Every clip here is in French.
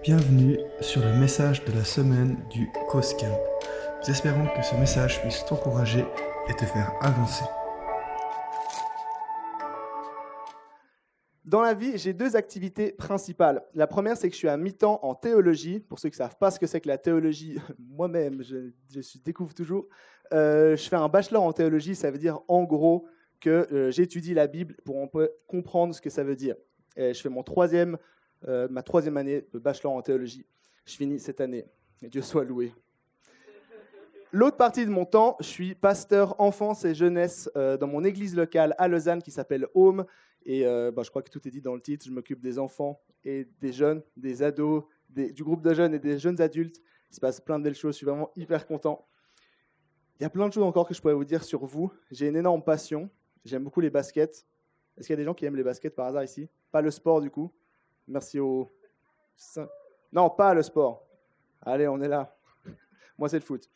Bienvenue sur le message de la semaine du Cause Camp. Nous espérons que ce message puisse t'encourager et te faire avancer. Dans la vie, j'ai deux activités principales. La première, c'est que je suis à mi-temps en théologie. Pour ceux qui ne savent pas ce que c'est que la théologie, moi-même, je découvre toujours. Je fais un bachelor en théologie, ça veut dire en gros que j'étudie la Bible pour un peu comprendre ce que ça veut dire. Et je fais ma troisième année de bachelor en théologie. Je finis cette année, et Dieu soit loué. L'autre partie de mon temps, je suis pasteur enfance et jeunesse dans mon église locale à Lausanne qui s'appelle Home. Et je crois que tout est dit dans le titre. Je m'occupe des enfants et des jeunes, des ados, du groupe de jeunes et des jeunes adultes. Il se passe plein de belles choses. Je suis vraiment hyper content. Il y a plein de choses encore que je pourrais vous dire sur vous. J'ai une énorme passion. J'aime beaucoup les baskets. Est-ce qu'il y a des gens qui aiment les baskets par hasard ici? Pas le sport du coup. Merci aux... Non, pas le sport. Allez, on est là. Moi, c'est le foot.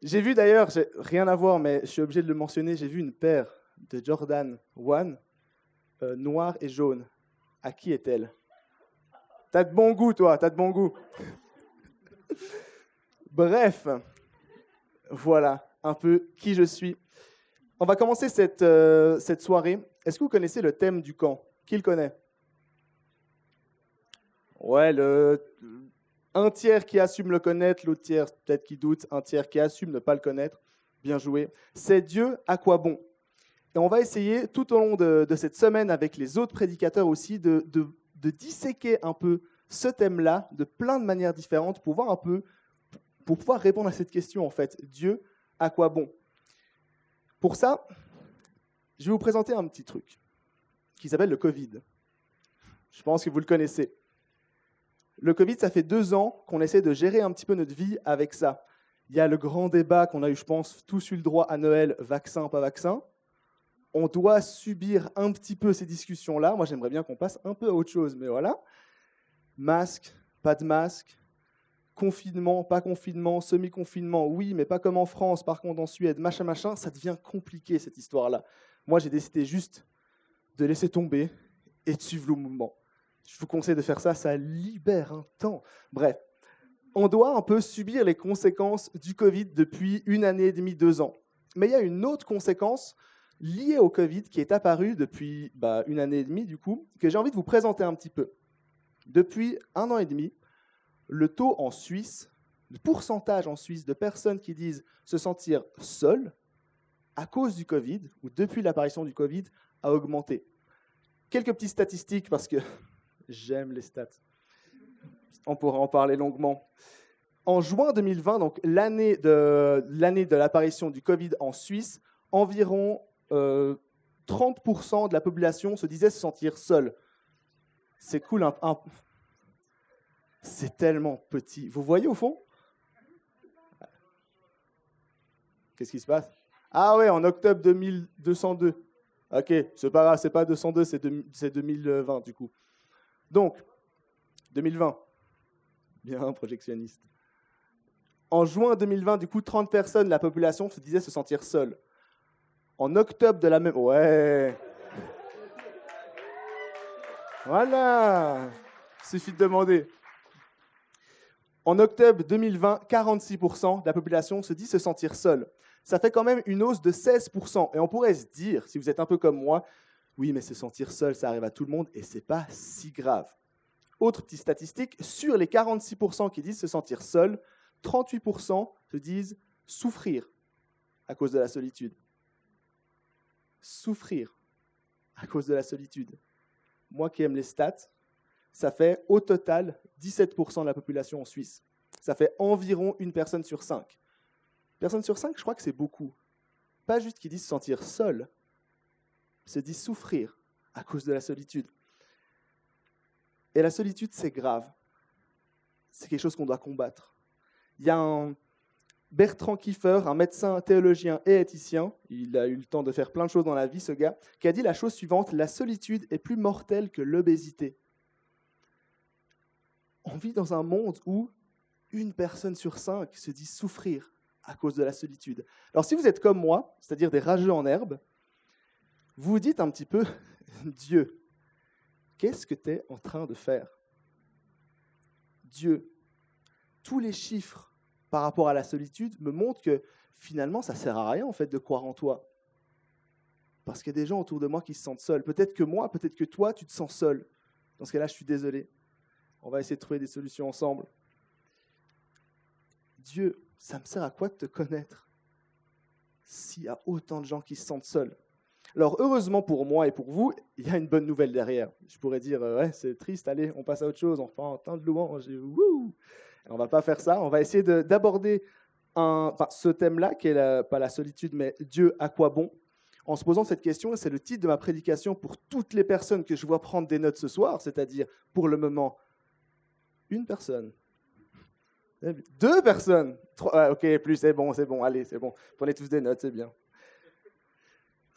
J'ai vu d'ailleurs, rien à voir, mais je suis obligé de le mentionner, j'ai vu une paire de Jordan 1, noire et jaune. À qui est-elle? T'as de bon goût, toi, t'as de bon goût. Bref, voilà un peu qui je suis. On va commencer cette soirée. Est-ce que vous connaissez le thème du camp? Qui le connaît? Ouais, un tiers qui assume le connaître, l'autre tiers peut-être qui doute, un tiers qui assume ne pas le connaître. Bien joué. C'est Dieu, à quoi bon? Et on va essayer tout au long de cette semaine avec les autres prédicateurs aussi de disséquer un peu ce thème-là de plein de manières différentes pour voir un peu, pour pouvoir répondre à cette question en fait. Dieu, à quoi bon? Pour ça, je vais vous présenter un petit truc qui s'appelle le Covid. Je pense que vous le connaissez. Le Covid, ça fait 2 ans qu'on essaie de gérer un petit peu notre vie avec ça. Il y a le grand débat qu'on a eu, je pense, tous eu le droit à Noël, vaccin, pas vaccin. On doit subir un petit peu ces discussions-là. Moi, j'aimerais bien qu'on passe un peu à autre chose, mais voilà. Masque, pas de masque, confinement, pas confinement, semi-confinement, oui, mais pas comme en France, par contre en Suède, machin, ça devient compliqué cette histoire-là. Moi, j'ai décidé juste de laisser tomber et de suivre le mouvement. Je vous conseille de faire ça, ça libère un temps. Bref, on doit un peu subir les conséquences du Covid depuis 1 année et demie, 2 ans. Mais il y a une autre conséquence liée au Covid qui est apparue depuis 1 année et demie, du coup, que j'ai envie de vous présenter un petit peu. Depuis 1 an et demi, le taux en Suisse, le pourcentage en Suisse de personnes qui disent se sentir seules à cause du Covid, ou depuis l'apparition du Covid, a augmenté. Quelques petites statistiques, parce que j'aime les stats. On pourra en parler longuement. En juin 2020, donc l'année de l'apparition du Covid en Suisse, environ 30% de la population se disait se sentir seule. C'est cool, c'est tellement petit. Vous voyez au fond? Qu'est-ce qui se passe? Ah ouais, en octobre 2202. Ok, c'est pas grave, c'est pas 202, c'est 2020 du coup. Donc, 2020. Bien, projectionniste. En juin 2020, du coup, 30 personnes de la population se disaient se sentir seules. En octobre de la même... Ouais. Voilà. Suffit de demander. En octobre 2020, 46% de la population se dit se sentir seule. Ça fait quand même une hausse de 16%. Et on pourrait se dire, si vous êtes un peu comme moi, oui, mais se sentir seul, ça arrive à tout le monde et c'est pas si grave. Autre petite statistique, sur les 46% qui disent se sentir seuls, 38% se disent souffrir à cause de la solitude. Souffrir à cause de la solitude. Moi qui aime les stats, ça fait au total 17% de la population en Suisse. Ça fait environ 1 personne sur 5. Personne sur 5, je crois que c'est beaucoup. Pas juste qui disent se sentir seul, se disent souffrir à cause de la solitude. Et la solitude, c'est grave. C'est quelque chose qu'on doit combattre. Il y a un Bertrand Kiefer, un médecin, théologien et éthicien, il a eu le temps de faire plein de choses dans la vie, ce gars, qui a dit la chose suivante: la solitude est plus mortelle que l'obésité. On vit dans un monde où 1 personne sur 5 se dit souffrir à cause de la solitude. Alors si vous êtes comme moi, c'est-à-dire des rageux en herbe, vous vous dites un petit peu, Dieu, qu'est-ce que tu es en train de faire? Dieu. Tous les chiffres par rapport à la solitude me montrent que finalement, ça ne sert à rien en fait de croire en toi. Parce qu'il y a des gens autour de moi qui se sentent seuls. Peut-être que moi, peut-être que toi, tu te sens seul. Dans ce cas-là, je suis désolé. On va essayer de trouver des solutions ensemble. Dieu, ça me sert à quoi de te connaître s'il y a autant de gens qui se sentent seuls? Alors, heureusement pour moi et pour vous, il y a une bonne nouvelle derrière. Je pourrais dire, ouais, c'est triste, allez, on passe à autre chose, on fait un temps de louange. Wouh! On ne va pas faire ça. On va essayer d'aborder ce thème-là, qui est pas la solitude, mais Dieu, à quoi bon? En se posant cette question, et c'est le titre de ma prédication pour toutes les personnes que je vois prendre des notes ce soir, c'est-à-dire, pour le moment, une personne, 2 personnes, 3, ok, plus, c'est bon, allez, c'est bon. Prenez tous des notes, c'est bien.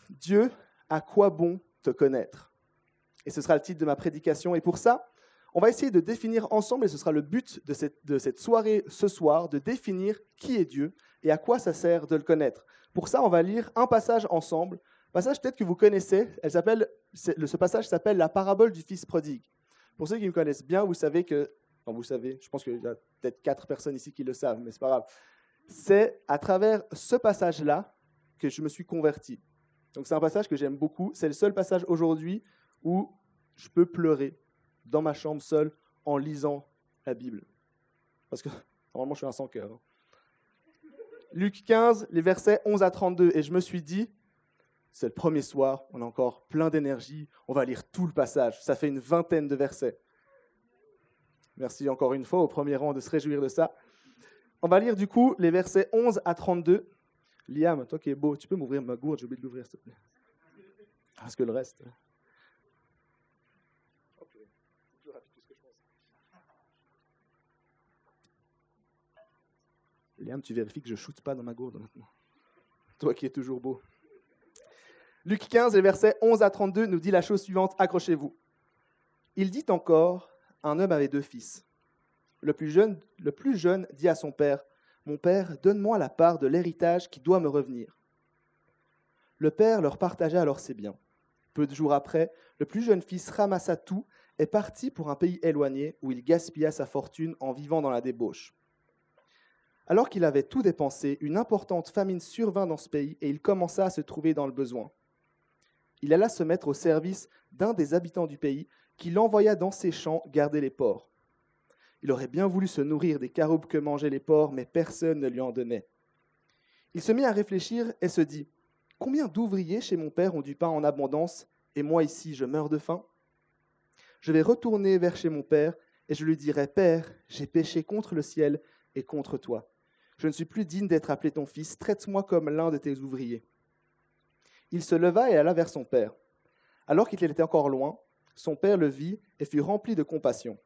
Dieu, à quoi bon te connaître? Et ce sera le titre de ma prédication. Et pour ça, on va essayer de définir ensemble, et ce sera le but de cette soirée ce soir, de définir qui est Dieu et à quoi ça sert de le connaître. Pour ça, on va lire un passage ensemble. Un passage peut-être que vous connaissez. Ce passage s'appelle la parabole du fils prodigue. Pour ceux qui me connaissent bien, vous savez que... Enfin, vous savez, je pense qu'il y a peut-être 4 personnes ici qui le savent, mais c'est pas grave. C'est à travers ce passage-là que je me suis converti. Donc c'est un passage que j'aime beaucoup. C'est le seul passage aujourd'hui où je peux pleurer dans ma chambre seule en lisant la Bible. Parce que normalement, je suis un sans-cœur. Luc 15, les versets 11 à 32. Et je me suis dit, c'est le premier soir, on a encore plein d'énergie, on va lire tout le passage. Ça fait une 20aine de versets. Merci encore une fois au premier rang de se réjouir de ça. On va lire du coup les versets 11 à 32. Liam, toi qui es beau, tu peux m'ouvrir ma gourde, j'ai oublié de l'ouvrir s'il te plaît. Parce que le reste... Liam, tu vérifies que je ne shoote pas dans ma gourde maintenant. Toi qui es toujours beau. Luc 15, les versets 11 à 32 nous dit la chose suivante, accrochez-vous. Il dit encore, un homme avait 2 fils. Le plus jeune dit à son père, « Mon père, donne-moi la part de l'héritage qui doit me revenir. » Le père leur partagea alors ses biens. Peu de jours après, le plus jeune fils ramassa tout et partit pour un pays éloigné où il gaspilla sa fortune en vivant dans la débauche. Alors qu'il avait tout dépensé, une importante famine survint dans ce pays et il commença à se trouver dans le besoin. Il alla se mettre au service d'un des habitants du pays qui l'envoya dans ses champs garder les porcs. Il aurait bien voulu se nourrir des caroubes que mangeaient les porcs, mais personne ne lui en donnait. Il se mit à réfléchir et se dit « Combien d'ouvriers chez mon père ont du pain en abondance, et moi ici je meurs de faim ? Je vais retourner vers chez mon père et je lui dirai « Père, j'ai péché contre le ciel et contre toi. Je ne suis plus digne d'être appelé ton fils, traite-moi comme l'un de tes ouvriers. » Il se leva et alla vers son père. Alors qu'il était encore loin, son père le vit et fut rempli de compassion.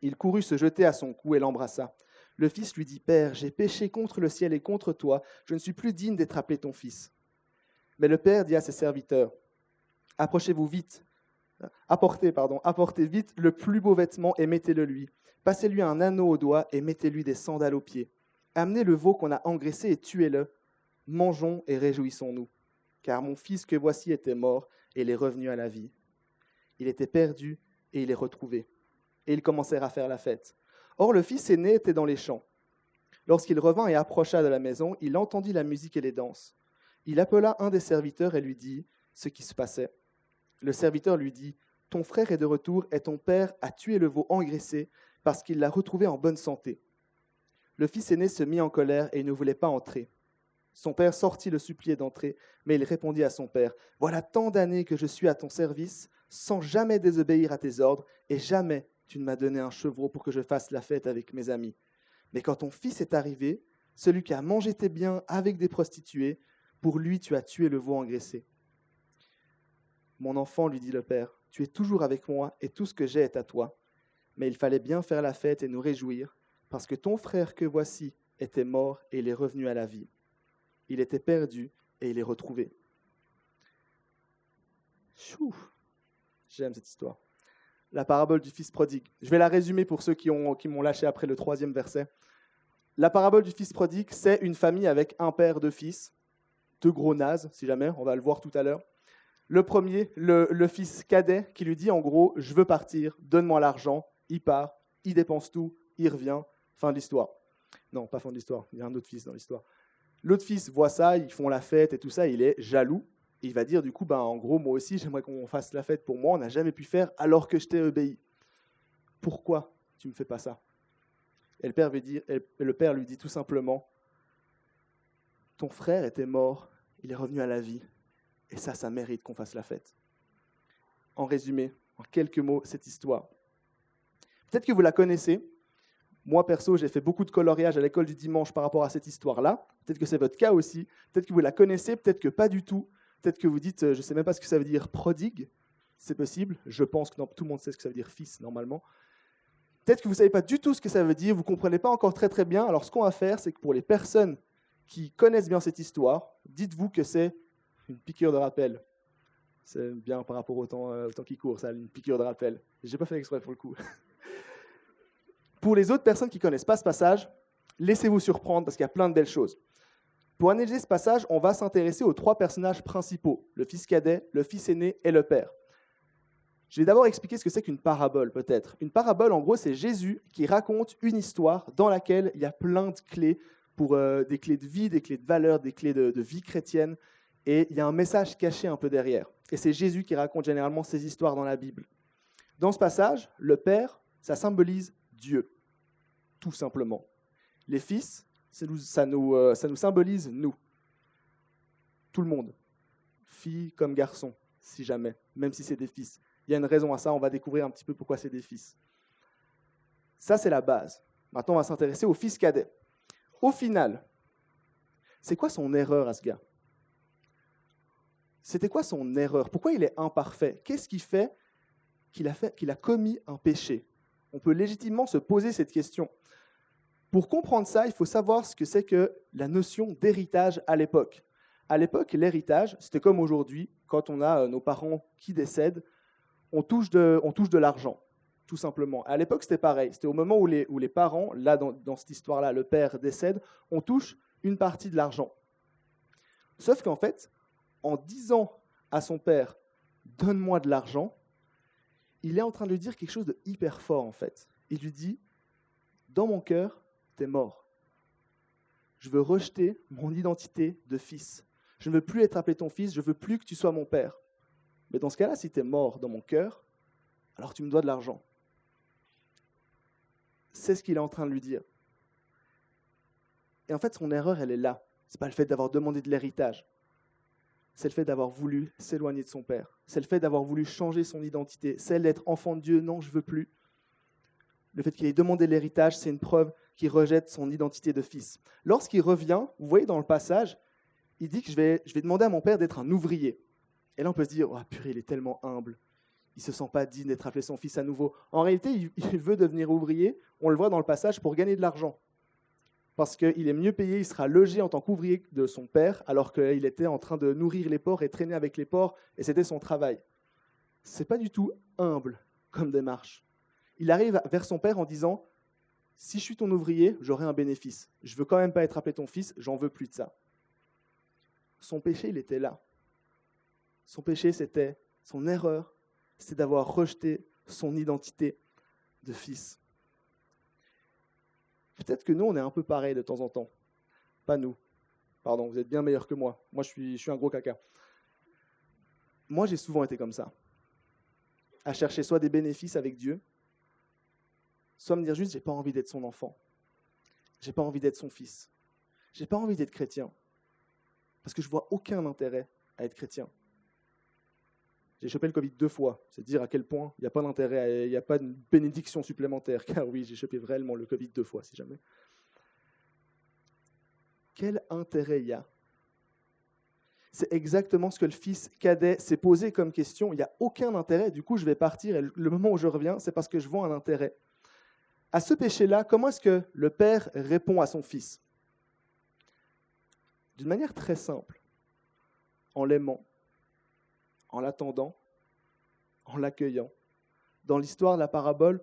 Il courut se jeter à son cou et l'embrassa. Le fils lui dit, « Père, j'ai péché contre le ciel et contre toi, je ne suis plus digne d'être appelé ton fils. » Mais le père dit à ses serviteurs, « Approchez-vous vite, apportez vite le plus beau vêtement et mettez-le lui. Passez-lui un anneau au doigt et mettez-lui des sandales aux pieds. Amenez le veau qu'on a engraissé et tuez-le. Mangeons et réjouissons-nous. Car mon fils que voici était mort et il est revenu à la vie. Il était perdu et il est retrouvé. » Et ils commencèrent à faire la fête. Or, le fils aîné était dans les champs. Lorsqu'il revint et approcha de la maison, il entendit la musique et les danses. Il appela un des serviteurs et lui dit ce qui se passait. Le serviteur lui dit, « Ton frère est de retour et ton père a tué le veau engraissé parce qu'il l'a retrouvé en bonne santé. » Le fils aîné se mit en colère et il ne voulait pas entrer. Son père sortit le supplier d'entrer, mais il répondit à son père, « Voilà tant d'années que je suis à ton service, sans jamais désobéir à tes ordres, et jamais tu ne m'as donné un chevreau pour que je fasse la fête avec mes amis. Mais quand ton fils est arrivé, celui qui a mangé tes biens avec des prostituées, pour lui tu as tué le veau engraissé. » « Mon enfant, lui dit le père, tu es toujours avec moi et tout ce que j'ai est à toi. Mais il fallait bien faire la fête et nous réjouir, parce que ton frère que voici était mort et il est revenu à la vie. Il était perdu et il est retrouvé. » Chou, j'aime cette histoire. La parabole du fils prodigue. Je vais la résumer pour ceux qui m'ont lâché après le 3e verset. La parabole du fils prodigue, c'est une famille avec un père, 2 fils, 2 gros nazes, si jamais, on va le voir tout à l'heure. Le premier, le fils cadet, qui lui dit en gros, « Je veux partir, donne-moi l'argent. » Il part, il dépense tout, il revient, fin de l'histoire. Non, pas fin de l'histoire, il y a un autre fils dans l'histoire. L'autre fils voit ça, ils font la fête et tout ça, il est jaloux. Et il va dire du coup, en gros, moi aussi, j'aimerais qu'on fasse la fête pour moi, on n'a jamais pu faire alors que je t'ai obéi. Pourquoi tu ne me fais pas ça? Et le père lui dit tout simplement, ton frère était mort, il est revenu à la vie, et ça mérite qu'on fasse la fête. En résumé, en quelques mots, cette histoire. Peut-être que vous la connaissez. Moi, perso, j'ai fait beaucoup de coloriage à l'école du dimanche par rapport à cette histoire-là. Peut-être que c'est votre cas aussi. Peut-être que vous la connaissez, peut-être que pas du tout. Peut-être que vous dites, je ne sais même pas ce que ça veut dire prodigue. C'est possible. Je pense que tout le monde sait ce que ça veut dire fils, normalement. Peut-être que vous ne savez pas du tout ce que ça veut dire, vous ne comprenez pas encore très très bien. Alors ce qu'on va faire, c'est que pour les personnes qui connaissent bien cette histoire, dites-vous que c'est une piqûre de rappel. C'est bien par rapport au temps qui court, ça, une piqûre de rappel. Je n'ai pas fait exprès pour le coup. Pour les autres personnes qui ne connaissent pas ce passage, laissez-vous surprendre parce qu'il y a plein de belles choses. Pour analyser ce passage, on va s'intéresser aux 3 personnages principaux, le fils cadet, le fils aîné et le père. Je vais d'abord expliquer ce que c'est qu'une parabole, peut-être. Une parabole, en gros, c'est Jésus qui raconte une histoire dans laquelle il y a plein de clés, pour des clés de vie, des clés de valeur, des clés de vie chrétienne, et il y a un message caché un peu derrière. Et c'est Jésus qui raconte généralement ces histoires dans la Bible. Dans ce passage, le Père, ça symbolise Dieu, tout simplement. Les fils, ça nous symbolise nous, tout le monde, filles comme garçons, si jamais, même si c'est des fils. Il y a une raison à ça, on va découvrir un petit peu pourquoi c'est des fils. Ça, c'est la base. Maintenant, on va s'intéresser au fils cadet. Au final, c'est quoi son erreur à ce gars? C'était quoi son erreur? Pourquoi il est imparfait? Qu'est-ce qui fait qu'il a commis un péché? On peut légitimement se poser cette question. Pour comprendre ça, il faut savoir ce que c'est que la notion d'héritage à l'époque. À l'époque, l'héritage, c'était comme aujourd'hui, quand on a nos parents qui décèdent, on touche de l'argent, tout simplement. À l'époque, c'était pareil. C'était au moment où les parents, là, dans cette histoire-là, le père décède, on touche une partie de l'argent. Sauf qu'en fait, en disant à son père « donne-moi de l'argent », il est en train de lui dire quelque chose de hyper fort, en fait. Il lui dit « dans mon cœur, t'es mort. Je veux rejeter mon identité de fils. Je ne veux plus être appelé ton fils, je ne veux plus que tu sois mon père. Mais dans ce cas-là, si tu es mort dans mon cœur, alors tu me dois de l'argent. » C'est ce qu'il est en train de lui dire. Et en fait, son erreur, elle est là. Ce n'est pas le fait d'avoir demandé de l'héritage. C'est le fait d'avoir voulu s'éloigner de son père. C'est le fait d'avoir voulu changer son identité. Celle d'être enfant de Dieu, non, je ne veux plus. Le fait qu'il ait demandé l'héritage, c'est une preuve qu'il rejette son identité de fils. Lorsqu'il revient, vous voyez dans le passage, il dit que je vais demander à mon père d'être un ouvrier. Et là, on peut se dire, oh, purée, il est tellement humble. Il ne se sent pas digne d'être appelé son fils à nouveau. En réalité, il veut devenir ouvrier. On le voit dans le passage pour gagner de l'argent. Parce qu'il est mieux payé, il sera logé en tant qu'ouvrier de son père, alors qu'il était en train de nourrir les porcs et traîner avec les porcs, et c'était son travail. Ce n'est pas du tout humble comme démarche. Il arrive vers son père en disant « Si je suis ton ouvrier, j'aurai un bénéfice. Je ne veux quand même pas être appelé ton fils, j'en veux plus de ça. » Son péché, il était là. Son péché, c'était son erreur, c'était d'avoir rejeté son identité de fils. Peut-être que nous, on est un peu pareil de temps en temps. Pas nous. Pardon, vous êtes bien meilleurs que moi. Moi, je suis un gros caca. Moi, j'ai souvent été comme ça. À chercher soit des bénéfices avec Dieu, soit me dire juste, j'ai pas envie d'être son enfant. J'ai pas envie d'être son fils. J'ai pas envie d'être chrétien. Parce que je vois aucun intérêt à être chrétien. J'ai chopé le Covid 2 fois. C'est dire à quel point il n'y a pas d'intérêt, il n'y a pas de bénédiction supplémentaire. Car oui, j'ai chopé réellement le Covid 2 fois, si jamais. Quel intérêt il y a? C'est exactement ce que le fils cadet s'est posé comme question. Il n'y a aucun intérêt. Du coup, je vais partir. Et le moment où je reviens, c'est parce que je vois un intérêt. À ce péché-là, comment est-ce que le père répond à son fils? D'une manière très simple. En l'aimant. En l'attendant, en l'accueillant. Dans l'histoire de la parabole,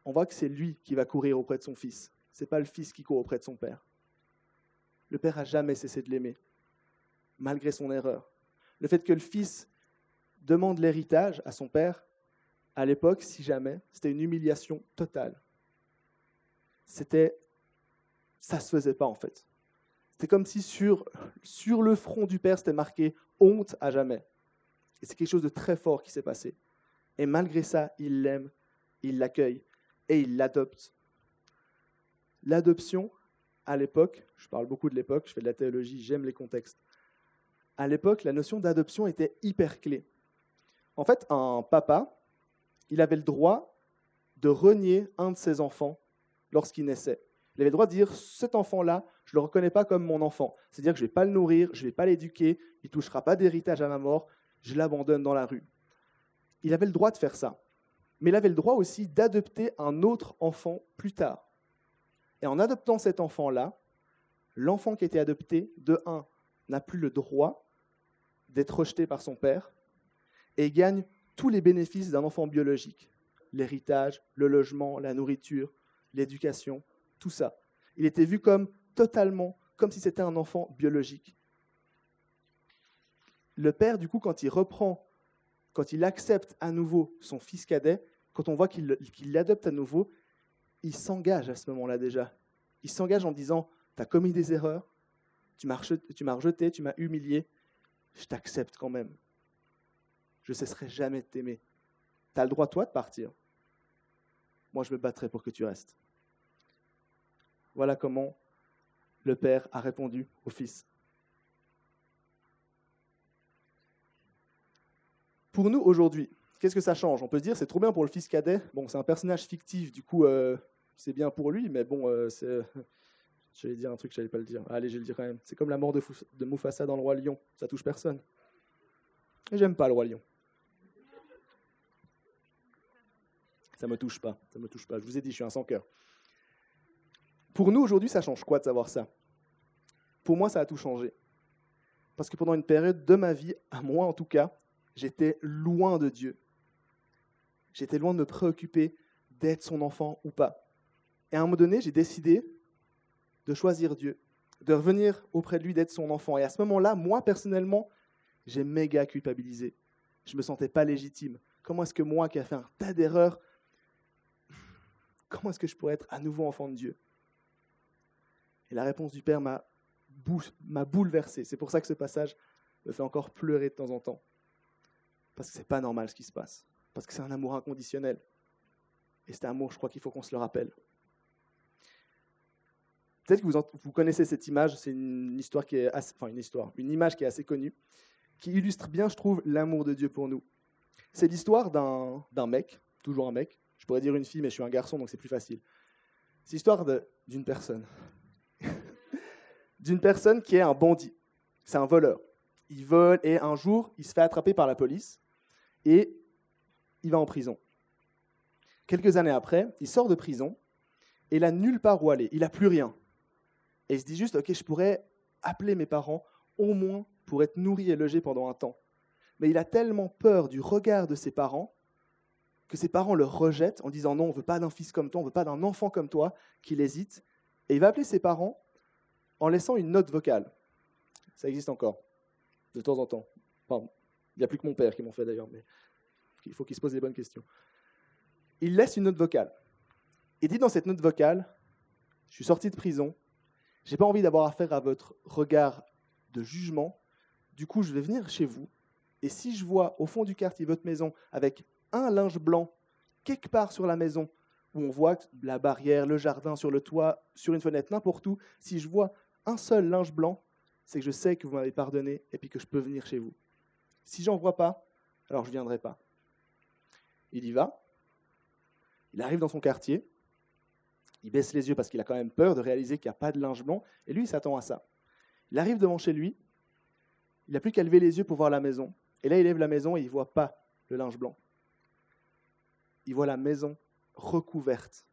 on voit que c'est lui qui va courir auprès de son fils. Ce n'est pas le fils qui court auprès de son père. Le père n'a jamais cessé de l'aimer, malgré son erreur. Le fait que le fils demande l'héritage à son père, à l'époque, si jamais, c'était une humiliation totale. ça se faisait pas en fait. C'était comme si sur le front du père, c'était marqué « honte à jamais ». Et c'est quelque chose de très fort qui s'est passé. Et malgré ça, il l'aime, il l'accueille et il l'adopte. L'adoption, à l'époque, je parle beaucoup de l'époque, je fais de la théologie, j'aime les contextes. À l'époque, la notion d'adoption était hyper clé. En fait, un papa, il avait le droit de renier un de ses enfants lorsqu'il naissait. Il avait le droit de dire « cet enfant-là, je ne le reconnais pas comme mon enfant ». C'est-à-dire que je ne vais pas le nourrir, je ne vais pas l'éduquer, il ne touchera pas d'héritage à ma mort, je l'abandonne dans la rue. Il avait le droit de faire ça. Mais il avait le droit aussi d'adopter un autre enfant plus tard. Et en adoptant cet enfant-là, l'enfant qui a été adopté, de un, n'a plus le droit d'être rejeté par son père et gagne tous les bénéfices d'un enfant biologique. L'héritage, le logement, la nourriture, l'éducation, tout ça. Il était vu comme si c'était un enfant biologique. Le père, du coup, quand il accepte à nouveau son fils cadet, quand on voit qu'il l'adopte à nouveau, il s'engage à ce moment-là déjà. Il s'engage en disant « tu as commis des erreurs, tu m'as rejeté, tu m'as humilié, je t'accepte quand même. Je ne cesserai jamais de t'aimer. Tu as le droit, toi, de partir. Moi, je me battrai pour que tu restes. » Voilà comment le père a répondu au fils. Pour nous, aujourd'hui, qu'est-ce que ça change? On peut se dire, c'est trop bien pour le fils cadet. Bon, c'est un personnage fictif, du coup, c'est bien pour lui, mais bon, j'allais dire un truc, je n'allais pas le dire. Allez, je vais le dire quand même. C'est comme la mort de Mufasa dans Le Roi Lion. Ça touche personne. Et j'aime pas Le Roi Lion. Ça me touche pas. Je vous ai dit, je suis un sans-cœur. Pour nous, aujourd'hui, ça change quoi de savoir ça? Pour moi, ça a tout changé. Parce que pendant une période de ma vie, à moi en tout cas, j'étais loin de Dieu. J'étais loin de me préoccuper d'être son enfant ou pas. Et à un moment donné, j'ai décidé de choisir Dieu, de revenir auprès de lui, d'être son enfant. Et à ce moment-là, moi, personnellement, j'ai méga culpabilisé. Je ne me sentais pas légitime. Comment est-ce que moi, qui ai fait un tas d'erreurs, comment est-ce que je pourrais être à nouveau enfant de Dieu? Et la réponse du Père m'a bouleversé. C'est pour ça que ce passage me fait encore pleurer de temps en temps. Parce que ce n'est pas normal ce qui se passe. Parce que c'est un amour inconditionnel. Et cet amour, je crois qu'il faut qu'on se le rappelle. Peut-être que vous connaissez cette image, c'est une image qui est assez connue, qui illustre bien, je trouve, l'amour de Dieu pour nous. C'est l'histoire d'un mec, toujours un mec, je pourrais dire une fille, mais je suis un garçon, donc c'est plus facile. C'est l'histoire d'une personne. D'une personne qui est un bandit. C'est un voleur. Il vole et un jour, il se fait attraper par la police et il va en prison. Quelques années après, il sort de prison et il n'a nulle part où aller. Il n'a plus rien. Et il se dit juste, ok, je pourrais appeler mes parents au moins pour être nourri et logé pendant un temps. Mais il a tellement peur du regard de ses parents que ses parents le rejettent en disant non, on ne veut pas d'un fils comme toi, on ne veut pas d'un enfant comme toi, qu'il hésite. Et il va appeler ses parents en laissant une note vocale. Ça existe encore, de temps en temps. Enfin, il n'y a plus que mon père qui m'en fait d'ailleurs, mais il faut qu'il se pose les bonnes questions. Il laisse une note vocale. Il dit dans cette note vocale, je suis sorti de prison, je n'ai pas envie d'avoir affaire à votre regard de jugement, du coup je vais venir chez vous, et si je vois au fond du quartier votre maison avec un linge blanc quelque part sur la maison, où on voit la barrière, le jardin, sur le toit, sur une fenêtre, n'importe où, si je vois un seul linge blanc, c'est que je sais que vous m'avez pardonné et puis que je peux venir chez vous. Si j'en vois pas, alors je ne viendrai pas. Il y va, il arrive dans son quartier, il baisse les yeux parce qu'il a quand même peur de réaliser qu'il n'y a pas de linge blanc, et lui, il s'attend à ça. Il arrive devant chez lui, il n'a plus qu'à lever les yeux pour voir la maison, et là, il lève la maison et il ne voit pas le linge blanc. Il voit la maison recouverte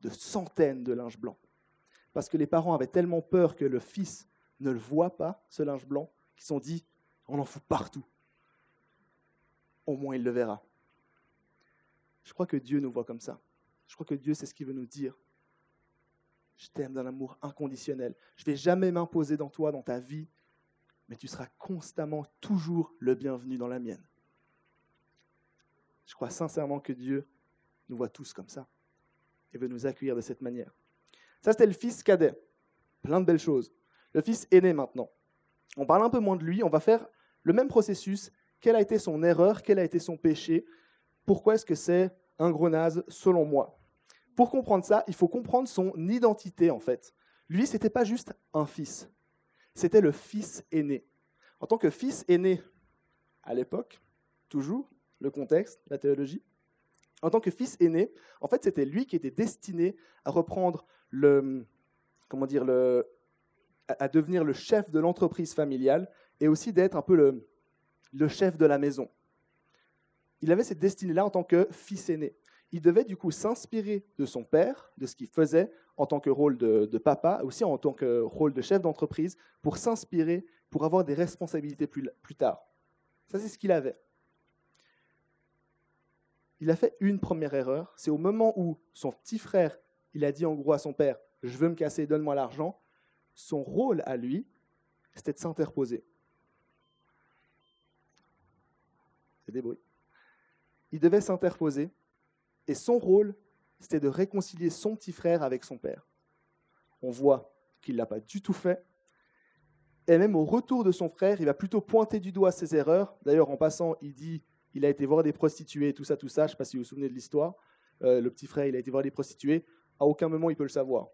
de centaines de linges blancs. Parce que les parents avaient tellement peur que le fils ne le voit pas, ce linge blanc, qu'ils se sont dit, on en fout partout. Au moins, il le verra. Je crois que Dieu nous voit comme ça. Je crois que Dieu, c'est ce qu'il veut nous dire. Je t'aime d'un amour inconditionnel. Je ne vais jamais m'imposer dans toi, dans ta vie, mais tu seras constamment, toujours le bienvenu dans la mienne. Je crois sincèrement que Dieu nous voit tous comme ça et veut nous accueillir de cette manière. Ça, c'était le fils cadet. Plein de belles choses. Le fils aîné maintenant. On parle un peu moins de lui, on va faire le même processus. Quelle a été son erreur? Quel a été son péché? Pourquoi est-ce que c'est un gros naze, selon moi? Pour comprendre ça, il faut comprendre son identité, en fait. Lui, ce n'était pas juste un fils. C'était le fils aîné. En tant que fils aîné, à l'époque, toujours, le contexte, la théologie, en tant que fils aîné, en fait, c'était lui qui était destiné à reprendre à devenir le chef de l'entreprise familiale et aussi d'être un peu le chef de la maison. Il avait cette destinée-là en tant que fils aîné. Il devait du coup s'inspirer de son père, de ce qu'il faisait en tant que rôle de papa, aussi en tant que rôle de chef d'entreprise, pour s'inspirer, pour avoir des responsabilités plus tard. Ça, c'est ce qu'il avait. Il a fait une première erreur. C'est au moment où son petit frère, il a dit en gros à son père, « Je veux me casser, donne-moi l'argent ». Son rôle à lui, c'était de s'interposer. C'est des bruits. Il devait s'interposer. Et son rôle, c'était de réconcilier son petit frère avec son père. On voit qu'il ne l'a pas du tout fait. Et même au retour de son frère, il va plutôt pointer du doigt ses erreurs. D'ailleurs, en passant, il dit il a été voir des prostituées, tout ça. Je ne sais pas si vous vous souvenez de l'histoire. Le petit frère, il a été voir des prostituées. À aucun moment, il peut le savoir.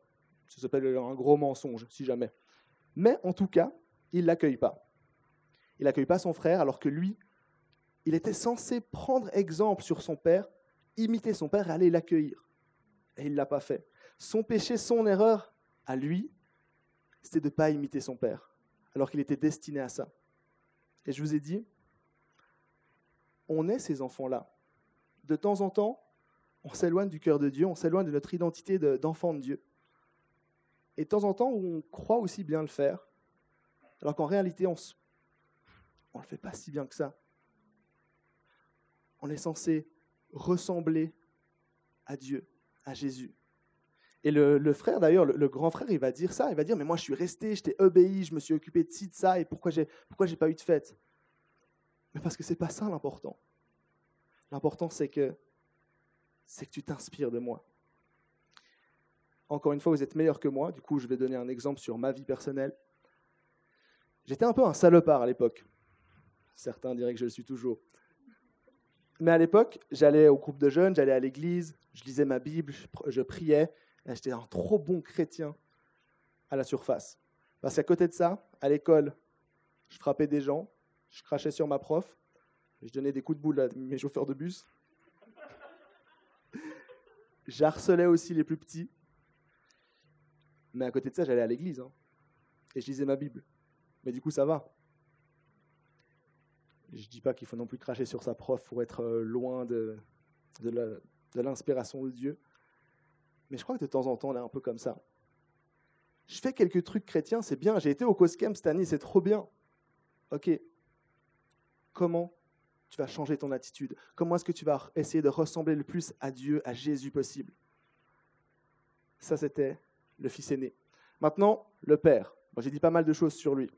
Ça s'appelle un gros mensonge, si jamais. Mais en tout cas, il ne l'accueille pas. Il n'accueille pas son frère, alors que lui, il était censé prendre exemple sur son père, imiter son père et aller l'accueillir. Et il ne l'a pas fait. Son péché, son erreur, à lui, c'était de ne pas imiter son père, alors qu'il était destiné à ça. Et je vous ai dit, on est ces enfants-là. De temps en temps, on s'éloigne du cœur de Dieu, on s'éloigne de notre identité d'enfant de Dieu. Et de temps en temps, on croit aussi bien le faire, alors qu'en réalité, on ne le fait pas si bien que ça. On est censé ressembler à Dieu, à Jésus. Et le frère, d'ailleurs, le grand frère, il va dire ça, il va dire, mais moi je suis resté, je t'ai obéi, je me suis occupé de ci, de ça, et pourquoi j'ai pas eu de fête? Mais parce que c'est pas ça l'important. L'important, c'est que tu t'inspires de moi. Encore une fois, vous êtes meilleur que moi, du coup, je vais donner un exemple sur ma vie personnelle. J'étais un peu un salopard à l'époque. Certains diraient que je le suis toujours. Mais à l'époque, j'allais au groupe de jeunes, j'allais à l'église, je lisais ma Bible, je priais. Et j'étais un trop bon chrétien à la surface. Parce qu'à côté de ça, à l'école, je frappais des gens, je crachais sur ma prof, je donnais des coups de boule à mes chauffeurs de bus. J'harcelais aussi les plus petits. Mais à côté de ça, j'allais à l'église. Et je lisais ma Bible. Mais du coup, ça va. Je ne dis pas qu'il faut non plus cracher sur sa prof pour être loin de l'inspiration de Dieu. Mais je crois que de temps en temps, on est un peu comme ça. Je fais quelques trucs chrétiens, c'est bien. J'ai été au Coscam cette année, c'est trop bien. Ok. Comment tu vas changer ton attitude? Comment est-ce que tu vas essayer de ressembler le plus à Dieu, à Jésus possible? Ça, c'était le fils aîné. Maintenant, le père. Bon, j'ai dit pas mal de choses sur lui.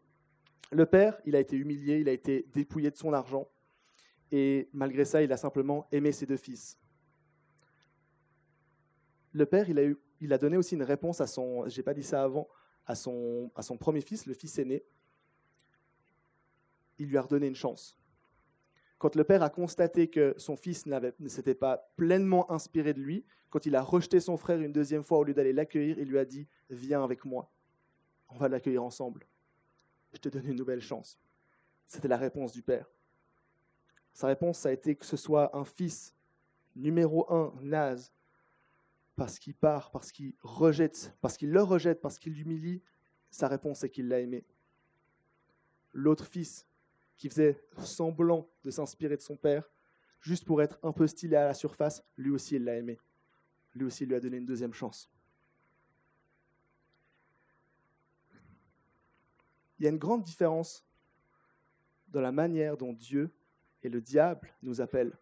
Le père, il a été humilié, il a été dépouillé de son argent. Et malgré ça, il a simplement aimé ses deux fils. Le père, il a donné aussi une réponse à son, j'ai pas dit ça avant, à son premier fils, le fils aîné. Il lui a redonné une chance. Quand le père a constaté que son fils ne s'était pas pleinement inspiré de lui, quand il a rejeté son frère une deuxième fois, au lieu d'aller l'accueillir, il lui a dit « Viens avec moi, on va l'accueillir ensemble. Je te donne une nouvelle chance. » C'était la réponse du père. Sa réponse, ça a été que ce soit un fils numéro 1, naze, parce qu'il part, parce qu'il rejette, parce qu'il le rejette, parce qu'il l'humilie. Sa réponse, c'est qu'il l'a aimé. L'autre fils, qui faisait semblant de s'inspirer de son père, juste pour être un peu stylé à la surface, lui aussi, il l'a aimé. Lui aussi, il lui a donné une deuxième chance. Il y a une grande différence dans la manière dont Dieu et le diable nous appellent.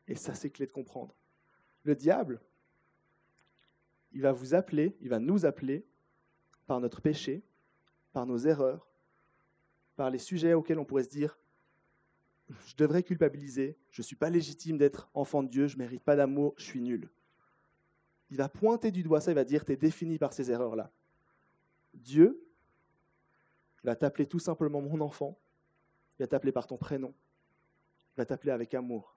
Et ça, c'est clé de comprendre. Le diable, il va vous appeler, il va nous appeler par notre péché, par nos erreurs, par les sujets auxquels on pourrait se dire « je devrais culpabiliser, je ne suis pas légitime d'être enfant de Dieu, je ne mérite pas d'amour, je suis nul ». il va pointer du doigt ça, il va dire, tu es défini par ces erreurs-là. Dieu, il va t'appeler tout simplement mon enfant, il va t'appeler par ton prénom, il va t'appeler avec amour.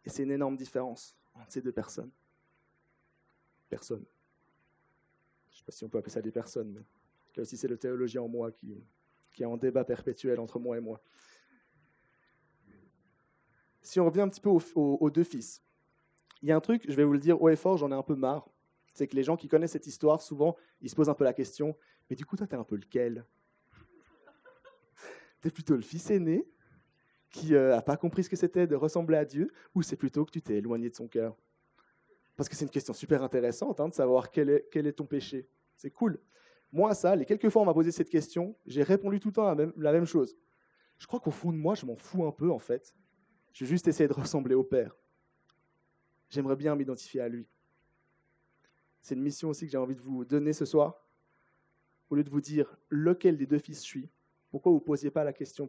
Et c'est une énorme différence entre ces deux personnes. Personne. Je ne sais pas si on peut appeler ça des personnes, mais là aussi c'est le théologien en moi qui est en débat perpétuel entre moi et moi. Si on revient un petit peu aux deux fils, il y a un truc, je vais vous le dire haut et fort, j'en ai un peu marre, c'est que les gens qui connaissent cette histoire, souvent, ils se posent un peu la question, mais du coup, toi, t'es un peu lequel? T'es plutôt le fils aîné qui n'a pas compris ce que c'était de ressembler à Dieu, ou c'est plutôt que tu t'es éloigné de son cœur? Parce que c'est une question super intéressante de savoir quel est ton péché. C'est cool. Moi, les quelques fois on m'a posé cette question, j'ai répondu tout le temps la même chose. Je crois qu'au fond de moi, je m'en fous un peu, en fait. Je vais juste essayer de ressembler au Père. J'aimerais bien m'identifier à lui. C'est une mission aussi que j'ai envie de vous donner ce soir. Au lieu de vous dire lequel des deux fils je suis, pourquoi vous ne poserez pas la question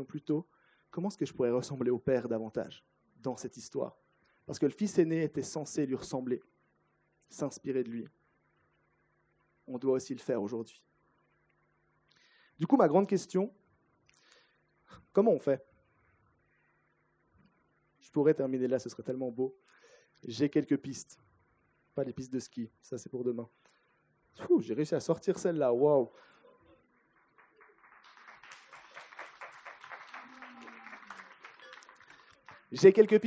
plutôt, comment est-ce que je pourrais ressembler au Père davantage dans cette histoire? Parce que le fils aîné était censé lui ressembler, s'inspirer de lui. On doit aussi le faire aujourd'hui. Du coup, ma grande question, comment on fait? Je pourrais terminer là, ce serait tellement beau. J'ai quelques pistes. Pas les pistes de ski, ça c'est pour demain. J'ai réussi à sortir celle-là, waouh! J'ai quelques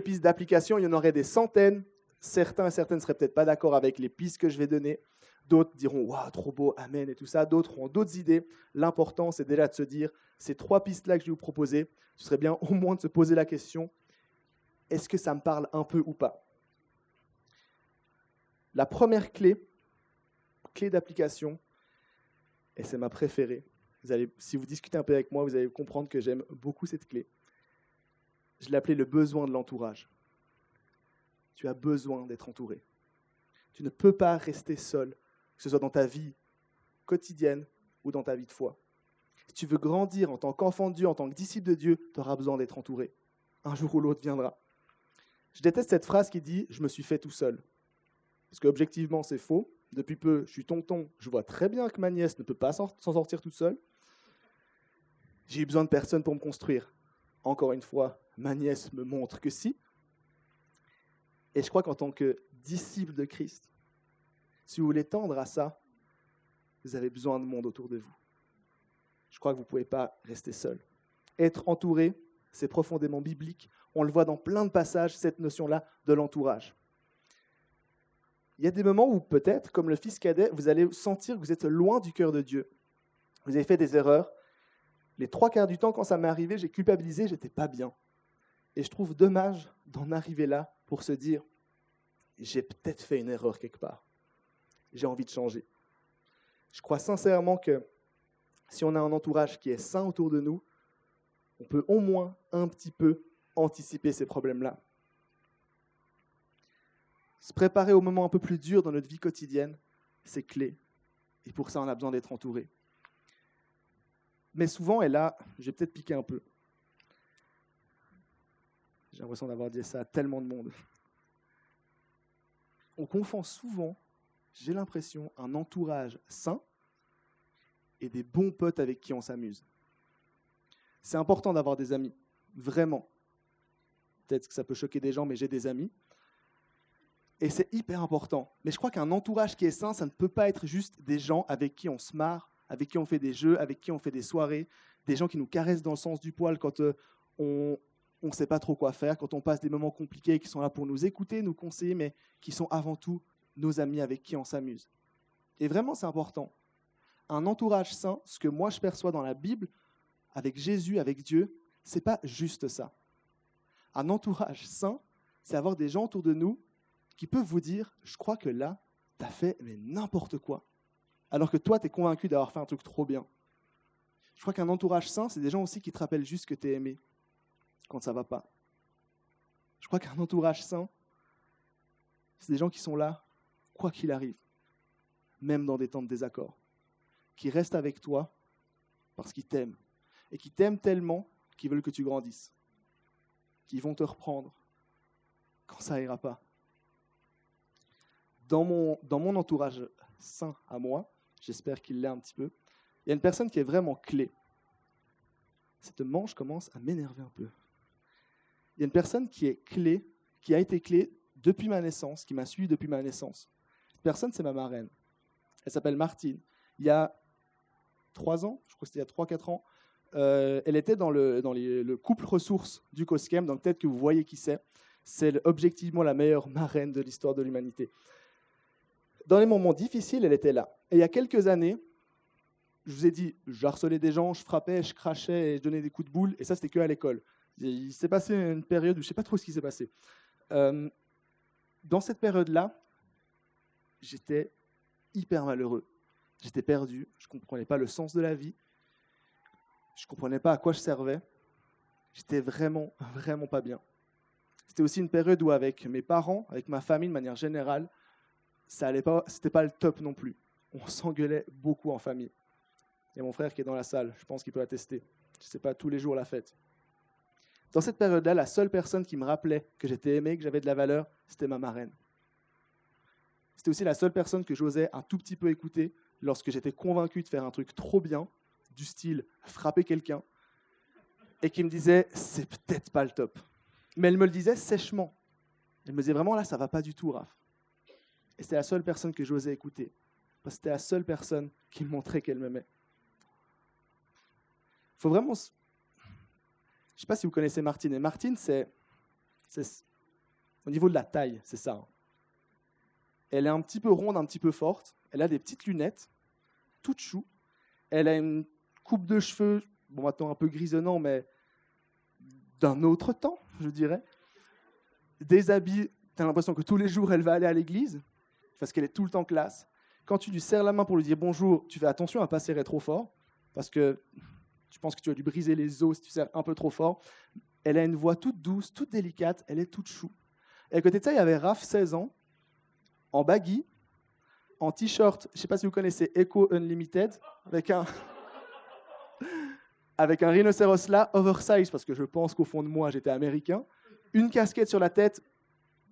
pistes d'application, il y en aurait des centaines. Certains et certaines ne seraient peut-être pas d'accord avec les pistes que je vais donner. D'autres diront « Waouh, trop beau, amen » et tout ça. D'autres auront d'autres idées. L'important, c'est déjà de se dire, ces 3 pistes-là que je vais vous proposer, ce serait bien au moins de se poser la question, est-ce que ça me parle un peu ou pas? La première clé d'application, et c'est ma préférée, si vous discutez un peu avec moi, vous allez comprendre que j'aime beaucoup cette clé. Je l'ai appelée le besoin de l'entourage. Tu as besoin d'être entouré. Tu ne peux pas rester seul, que ce soit dans ta vie quotidienne ou dans ta vie de foi. Si tu veux grandir en tant qu'enfant de Dieu, en tant que disciple de Dieu, tu auras besoin d'être entouré. Un jour ou l'autre viendra. Je déteste cette phrase qui dit « je me suis fait tout seul ». Parce qu'objectivement, c'est faux. Depuis peu, je suis tonton, je vois très bien que ma nièce ne peut pas s'en sortir toute seule. J'ai eu besoin de personne pour me construire. Encore une fois, ma nièce me montre que si. Et je crois qu'en tant que disciple de Christ, si vous voulez tendre à ça, vous avez besoin de monde autour de vous. Je crois que vous ne pouvez pas rester seul. Être entouré, c'est profondément biblique. On le voit dans plein de passages, cette notion-là de l'entourage. Il y a des moments où peut-être, comme le fils cadet, vous allez sentir que vous êtes loin du cœur de Dieu. Vous avez fait des erreurs. Les 3/4 du temps, quand ça m'est arrivé, j'ai culpabilisé, j'étais pas bien. Et je trouve dommage d'en arriver là pour se dire, j'ai peut-être fait une erreur quelque part. J'ai envie de changer. Je crois sincèrement que si on a un entourage qui est sain autour de nous, on peut au moins un petit peu anticiper ces problèmes-là. Se préparer aux moments un peu plus durs dans notre vie quotidienne, c'est clé. Et pour ça, on a besoin d'être entouré. Mais souvent, et là, je vais peut-être piquer un peu. J'ai l'impression d'avoir dit ça à tellement de monde. On confond souvent, j'ai l'impression, un entourage sain et des bons potes avec qui on s'amuse. C'est important d'avoir des amis, vraiment. Peut-être que ça peut choquer des gens, mais j'ai des amis. Et c'est hyper important. Mais je crois qu'un entourage qui est sain, ça ne peut pas être juste des gens avec qui on se marre, avec qui on fait des jeux, avec qui on fait des soirées, des gens qui nous caressent dans le sens du poil quand on ne sait pas trop quoi faire, quand on passe des moments compliqués, qui sont là pour nous écouter, nous conseiller, mais qui sont avant tout nos amis avec qui on s'amuse. Et vraiment, c'est important. Un entourage sain, ce que moi je perçois dans la Bible, avec Jésus, avec Dieu, ce n'est pas juste ça. Un entourage sain, c'est avoir des gens autour de nous qui peuvent vous dire « je crois que là, tu as fait mais n'importe quoi ». Alors que toi, tu es convaincu d'avoir fait un truc trop bien. Je crois qu'un entourage sain, c'est des gens aussi qui te rappellent juste que tu es aimé quand ça ne va pas. Je crois qu'un entourage sain, c'est des gens qui sont là, quoi qu'il arrive, même dans des temps de désaccord, qui restent avec toi parce qu'ils t'aiment, et qui t'aiment tellement qu'ils veulent que tu grandisses, qui vont te reprendre quand ça ira pas, dans mon entourage sain à moi, j'espère qu'il l'est un petit peu, il y a une personne qui est vraiment clé. Cette manche commence à m'énerver un peu. Il y a une personne qui est clé, qui a été clé depuis ma naissance, qui m'a suivi depuis ma naissance. Cette personne, c'est ma marraine. Elle s'appelle Martine. Il y a 3 ans, je crois que c'était il y a 3-4 ans, elle était dans le couple ressources du COSCEM, donc peut-être que vous voyez qui c'est. C'est objectivement la meilleure marraine de l'histoire de l'humanité. Dans les moments difficiles, elle était là. Et il y a quelques années, je vous ai dit, je harcelais des gens, je frappais, je crachais et je donnais des coups de boule, et ça, c'était que à l'école. Il s'est passé une période où je ne sais pas trop ce qui s'est passé. Dans cette période-là, j'étais hyper malheureux. J'étais perdu, je ne comprenais pas le sens de la vie, je ne comprenais pas à quoi je servais. J'étais vraiment, vraiment pas bien. C'était aussi une période où avec mes parents, avec ma famille de manière générale, ça allait pas, c'était pas le top non plus. On s'engueulait beaucoup en famille. Il y a mon frère qui est dans la salle, je pense qu'il peut attester. Je ne sais pas, tous les jours la fête. Dans cette période-là, la seule personne qui me rappelait que j'étais aimé, que j'avais de la valeur, c'était ma marraine. C'était aussi la seule personne que j'osais un tout petit peu écouter lorsque j'étais convaincu de faire un truc trop bien, du style frapper quelqu'un, et qui me disait « c'est peut-être pas le top ». Mais elle me le disait sèchement. Elle me disait vraiment « là, ça va pas du tout, Raph ». Et c'était la seule personne que j'osais écouter, parce que c'était la seule personne qui me montrait qu'elle m'aimait. Il faut vraiment... Je ne sais pas si vous connaissez Martine. Et Martine, c'est au niveau de la taille, c'est ça. Hein. Elle est un petit peu ronde, un petit peu forte. Elle a des petites lunettes, toutes chou. Elle a une coupe de cheveux, bon maintenant un peu grisonnant, mais d'un autre temps, je dirais. Des habits, tu as l'impression que tous les jours, elle va aller à l'église, parce qu'elle est tout le temps classe. Quand tu lui serres la main pour lui dire bonjour, tu fais attention à ne pas serrer trop fort, parce que je pense que tu vas lui briser les os si tu serres un peu trop fort. Elle a une voix toute douce, toute délicate, elle est toute chou. Et à côté de ça, il y avait Raph, 16 ans, en baggy, en t-shirt, je ne sais pas si vous connaissez Echo Unlimited, avec un rhinocéros là, oversize, parce que je pense qu'au fond de moi, j'étais américain, une casquette sur la tête,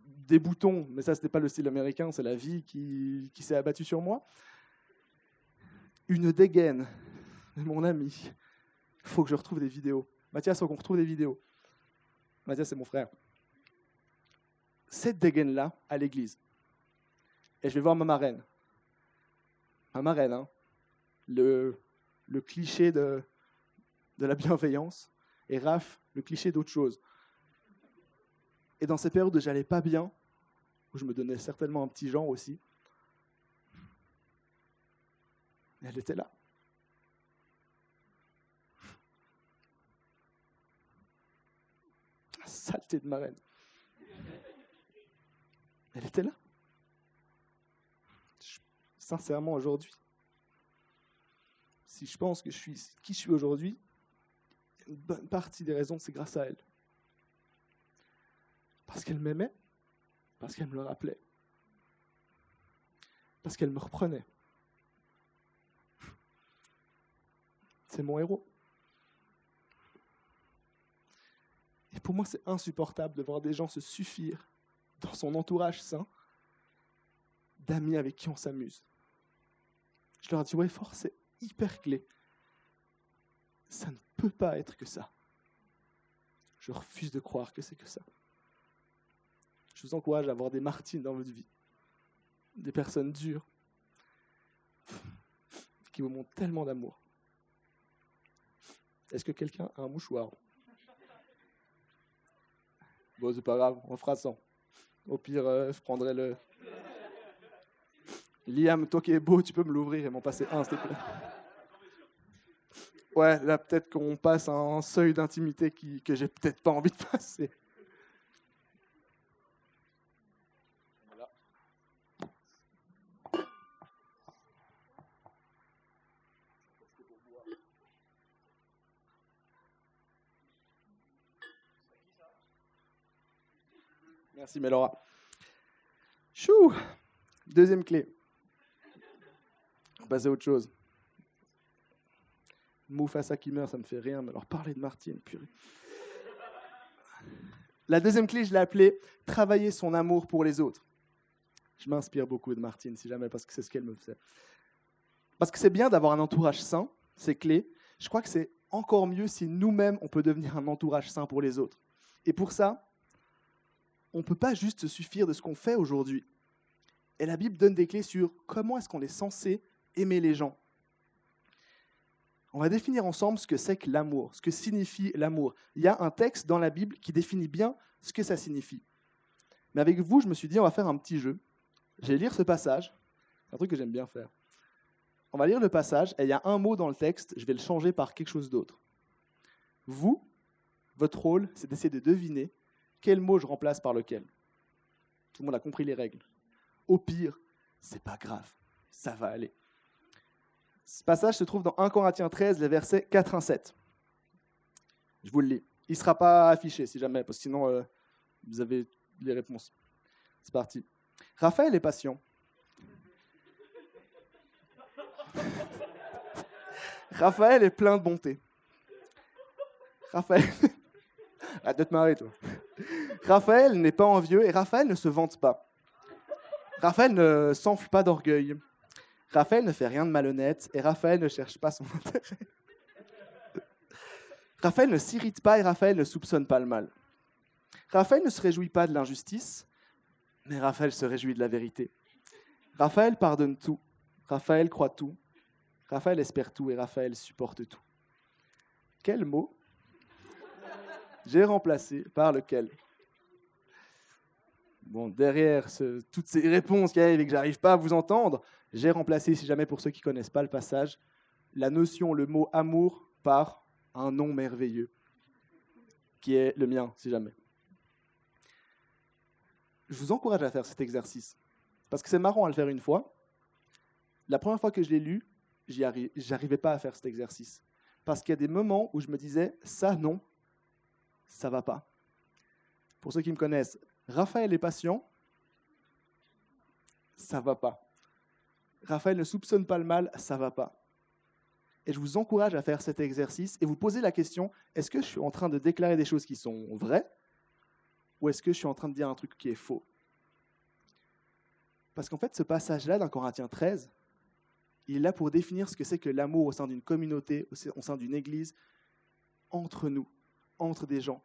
des boutons, mais ça, ce n'était pas le style américain, c'est la vie qui s'est abattue sur moi. Une dégaine, mon ami. Il faut que je retrouve des vidéos. Mathias, il faut qu'on retrouve des vidéos. Mathias, c'est mon frère. Cette dégaine-là, à l'église. Et je vais voir ma marraine. Ma marraine, hein. Le cliché de la bienveillance. Et Raph, le cliché d'autre chose. Et dans ces périodes où je n'allais pas bien, où je me donnais certainement un petit genre aussi, elle était là. Saleté de marraine. Elle était là. Sincèrement, aujourd'hui, si je pense que je suis qui je suis aujourd'hui, une bonne partie des raisons, c'est grâce à elle. Parce qu'elle m'aimait, parce qu'elle me le rappelait, parce qu'elle me reprenait. C'est mon héros. Et pour moi, c'est insupportable de voir des gens se suffire dans son entourage sain d'amis avec qui on s'amuse. Je leur dis, ouais, fort, c'est hyper clé. Ça ne peut pas être que ça. Je refuse de croire que c'est que ça. Je vous encourage à avoir des Martines dans votre vie. Des personnes dures qui vous montrent tellement d'amour. Est-ce que quelqu'un a un mouchoir ? Bon, c'est pas grave, on fera sans. Au pire, je prendrai le... Liam, toi qui es beau, tu peux me l'ouvrir et m'en passer un, s'il te plaît. Ouais, là, peut-être qu'on passe à un seuil d'intimité que j'ai peut-être pas envie de passer. Voilà. Merci, Mélora. Chou. Deuxième clé. On va passer à autre chose. Mufasa qui meurt, ça me fait rien, mais alors parler de Martine, purée. La deuxième clé, je l'ai appelée « Travailler son amour pour les autres ». Je m'inspire beaucoup de Martine, si jamais, parce que c'est ce qu'elle me faisait. Parce que c'est bien d'avoir un entourage sain, c'est clé. Je crois que c'est encore mieux si nous-mêmes, on peut devenir un entourage sain pour les autres. Et pour ça, on ne peut pas juste se suffire de ce qu'on fait aujourd'hui. Et la Bible donne des clés sur comment est-ce qu'on est censé aimer les gens. On va définir ensemble ce que c'est que l'amour, ce que signifie l'amour. Il y a un texte dans la Bible qui définit bien ce que ça signifie. Mais avec vous, je me suis dit, on va faire un petit jeu. Je vais lire ce passage. C'est un truc que j'aime bien faire. On va lire le passage, et il y a un mot dans le texte, je vais le changer par quelque chose d'autre. Vous, votre rôle, c'est d'essayer de deviner quel mot je remplace par lequel. Tout le monde a compris les règles. Au pire, c'est pas grave, ça va aller. Ce passage se trouve dans 1 Corinthiens 13, les versets 4 à 7. Je vous le lis. Il ne sera pas affiché, si jamais, parce que sinon, vous avez les réponses. C'est parti. Raphaël est patient. Raphaël est plein de bonté. Raphaël... Arrête de te marrer, toi. Raphaël n'est pas envieux et Raphaël ne se vante pas. Raphaël ne s'enfle pas d'orgueil. Raphaël ne fait rien de malhonnête et Raphaël ne cherche pas son intérêt. Raphaël ne s'irrite pas et Raphaël ne soupçonne pas le mal. Raphaël ne se réjouit pas de l'injustice, mais Raphaël se réjouit de la vérité. Raphaël pardonne tout. Raphaël croit tout. Raphaël espère tout et Raphaël supporte tout. Quel mot j'ai remplacé par lequel? Bon, derrière toutes ces réponses qui arrivent et que j'arrive pas à vous entendre, j'ai remplacé, si jamais pour ceux qui ne connaissent pas le passage, la notion, le mot amour par un nom merveilleux, qui est le mien, si jamais. Je vous encourage à faire cet exercice, parce que c'est marrant à le faire une fois. La première fois que je l'ai lu, j'arrivais pas à faire cet exercice, parce qu'il y a des moments où je me disais, ça non, ça va pas. Pour ceux qui me connaissent, Raphaël est patient, ça va pas. Raphaël ne soupçonne pas le mal, ça va pas. Et je vous encourage à faire cet exercice et vous poser la question, est-ce que je suis en train de déclarer des choses qui sont vraies ou est-ce que je suis en train de dire un truc qui est faux? Parce qu'en fait, ce passage-là dans Corinthiens 13, il est là pour définir ce que c'est que l'amour au sein d'une communauté, au sein d'une église, entre nous, entre des gens.